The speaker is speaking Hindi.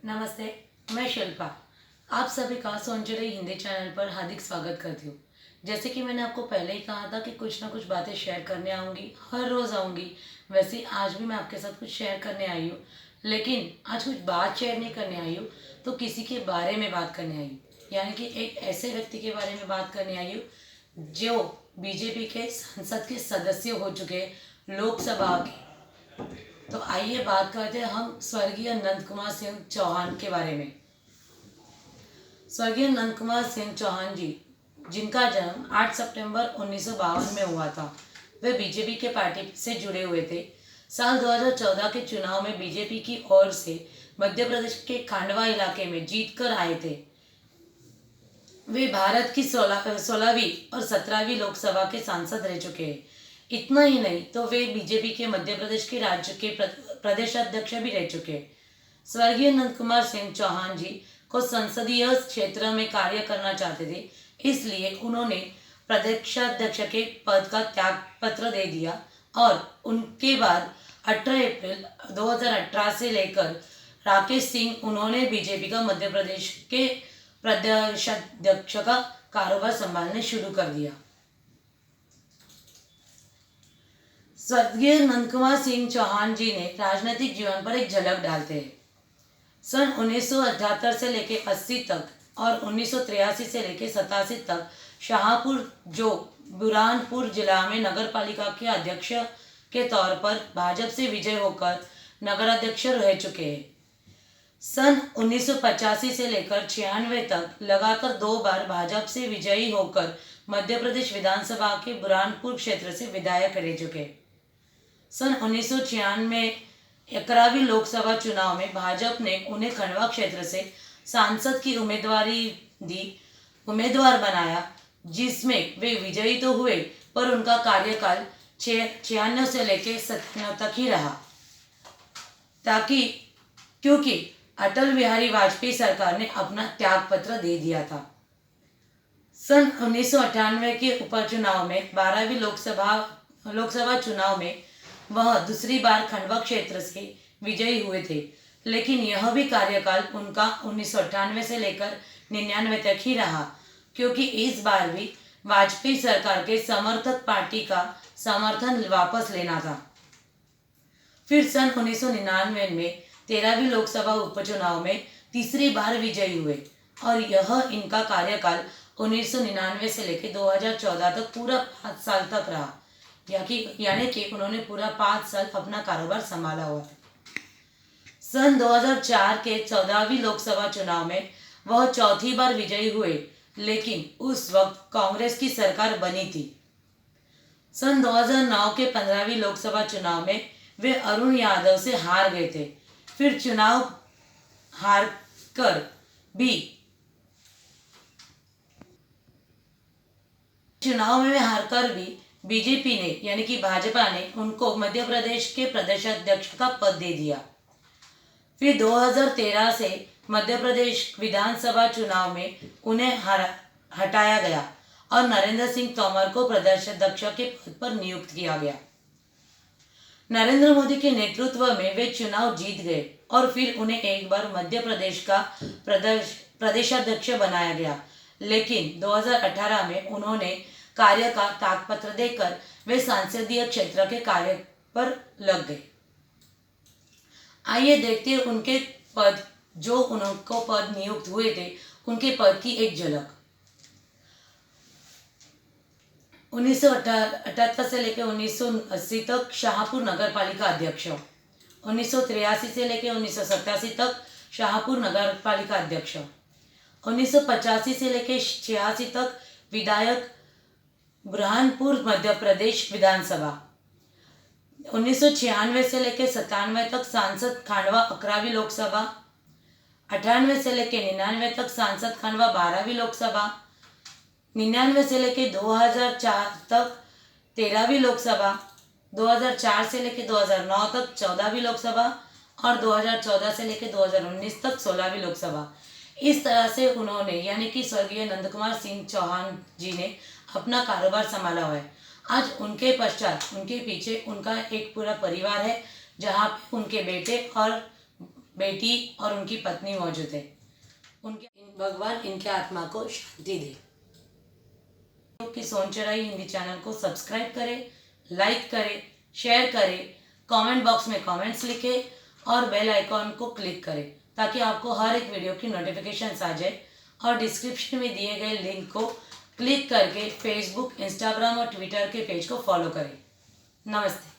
नमस्ते। मैं शिल्पा आप सभी का सोनचुरी हिंदी चैनल पर हार्दिक स्वागत करती हूँ। जैसे कि मैंने आपको पहले ही कहा था कि कुछ ना कुछ बातें शेयर करने आऊँगी, हर रोज़ आऊँगी। वैसे ही आज भी मैं आपके साथ कुछ शेयर करने आई हूँ, लेकिन आज कुछ बात शेयर नहीं करने आई हूँ, तो किसी के बारे में बात करने आई हूँ। यानी कि एक ऐसे व्यक्ति के बारे में बात करने आई हूँ जो बीजेपी के संसद के सदस्य हो चुके हैं, लोकसभा के। तो आइए बात करते हैं हम स्वर्गीय नंद कुमार सिंह चौहान के बारे में। स्वर्गीय नंद कुमार सिंह चौहान जी, जिनका जन्म 8 सितंबर 1952 में हुआ था, वे बीजेपी के पार्टी से जुड़े हुए थे। साल 2014 के चुनाव में बीजेपी की ओर से मध्य प्रदेश के खांडवा इलाके में जीत कर आए थे। वे भारत की 16वीं और 17वीं लोकसभा के सांसद रह चुके हैं। इतना ही नहीं तो वे बीजेपी के मध्य प्रदेश के राज्य के प्रदेश अध्यक्ष भी रह चुके हैं। स्वर्गीय नंद कुमार सिंह चौहान जी को संसदीय क्षेत्र में कार्य करना चाहते थे, इसलिए उन्होंने प्रदेशाध्यक्ष के पद का त्याग पत्र दे दिया और उनके बाद 18 अप्रैल 2018 से लेकर राकेश सिंह उन्होंने बीजेपी का मध्य प्रदेश के प्रदेशाध्यक्ष का कारोबार संभालने शुरू कर दिया। स्वर्गीय नंद कुमार सिंह चौहान जी ने राजनीतिक जीवन पर एक झलक डालते हैं। सन 1978 से लेकर 80 तक और 1983 से लेकर 87 तक शाहपुर जो बुरहानपुर जिला में नगर पालिका के अध्यक्ष के तौर पर भाजपा से विजय होकर नगराध्यक्ष रह चुके हैं। सन 1985 से लेकर 96 तक लगातार 2 बार भाजपा से विजयी होकर मध्य प्रदेश विधानसभा के बुरहानपुर क्षेत्र से विधायक रह चुके। सन 1996 में 11वीं लोकसभा चुनाव में भाजपा ने उन्हें खंडवा क्षेत्र से सांसद की उम्मीदवार बनाया, जिसमें वे विजयी तो हुए पर उनका कार्यकाल 96 से लेकर 97 तक ही रहा, क्योंकि अटल बिहारी वाजपेयी सरकार ने अपना त्याग पत्र दे दिया था। सन 1998 के उपचुनाव में 12वीं लोकसभा चुनाव में वह दूसरी बार खंडवा क्षेत्र से विजयी हुए थे, लेकिन यह भी कार्यकाल उनका 1998 से लेकर 99 तक ही रहा, क्योंकि इस बार भी वाजपेयी सरकार के समर्थक पार्टी का समर्थन वापस लेना था। फिर सन 1999 में 13वीं लोकसभा उपचुनाव में तीसरी बार विजयी हुए और यह इनका कार्यकाल 1999 से लेकर 2014 तक पूरा 5 साल तक रहा, यानी कि उन्होंने पूरा 5 साल अपना कारोबार संभाला हुआ है। सन 2004 के 14वीं लोकसभा चुनाव में वह चौथी बार विजयी हुए, लेकिन उस वक्त कांग्रेस की सरकार बनी थी। सन 2009 के 15वीं लोकसभा चुनाव में वे अरुण यादव से हार गए थे। फिर चुनाव में हारकर भी बीजेपी ने यानी कि भाजपा ने उनको मध्य प्रदेश के प्रदेशाध्यक्ष का पद दे दिया। फिर 2013 से मध्य प्रदेश विधानसभा चुनाव में उन्हें हटाया गया और नरेंद्र सिंह तोमर को प्रदेशाध्यक्ष के पद पर नियुक्त किया गया। नरेंद्र मोदी के नेतृत्व में वे चुनाव जीत गए और फिर उन्हें एक बार मध्य प्रदेश का प्रदेशाध्यक्ष बनाया गया, लेकिन 2018 में उन्होंने कार्य का त्यागपत्र देकर वे संसदीय क्षेत्र के कार्य पर लग गए। आइए देखते हैं उनके पद, जो उनको पद नियुक्त हुए थे, उनके पद की एक झलक। 1978 से लेकर 1980 तक शाहपुर नगर पालिका अध्यक्ष, 1983 से लेकर 1987 तक शाहपुर नगर पालिका अध्यक्ष, 1985 से लेकर 86 तक विधायक बुरहानपुर मध्य प्रदेश विधानसभा, 1996 से लेकर 97 तक सांसद खांडवा 11वीं लोकसभा, 98 से लेकर 99 तक सांसद खांडवा 12वीं लोकसभा, 99 से लेकर 2004 तक 13वीं लोकसभा, 2004 से लेकर 2009 तक 14वीं लोकसभा और 2014 से लेकर 2019 तक 16वीं लोकसभा। इस तरह से उन्होंने यानी कि स्वर्गीय नंद कुमार सिंह चौहान जी ने अपना कारोबार संभाला हुआ है। आज उनके पश्चात उनके पीछे उनका एक पूरा परिवार है, जहाँ पे उनके बेटे और बेटी और उनकी पत्नी मौजूद है। उनके भगवान इनके आत्मा को शांति दे। की सोन चराई हिंदी चैनल को सब्सक्राइब करें, लाइक करें, शेयर करें, कमेंट बॉक्स में कमेंट्स लिखें और बेल आइकॉन को क्लिक करें ताकि आपको हर एक वीडियो की नोटिफिकेशन आ जाए। और डिस्क्रिप्शन में दिए गए लिंक को क्लिक करके फेसबुक, इंस्टाग्राम और ट्विटर के पेज को फॉलो करें। नमस्ते।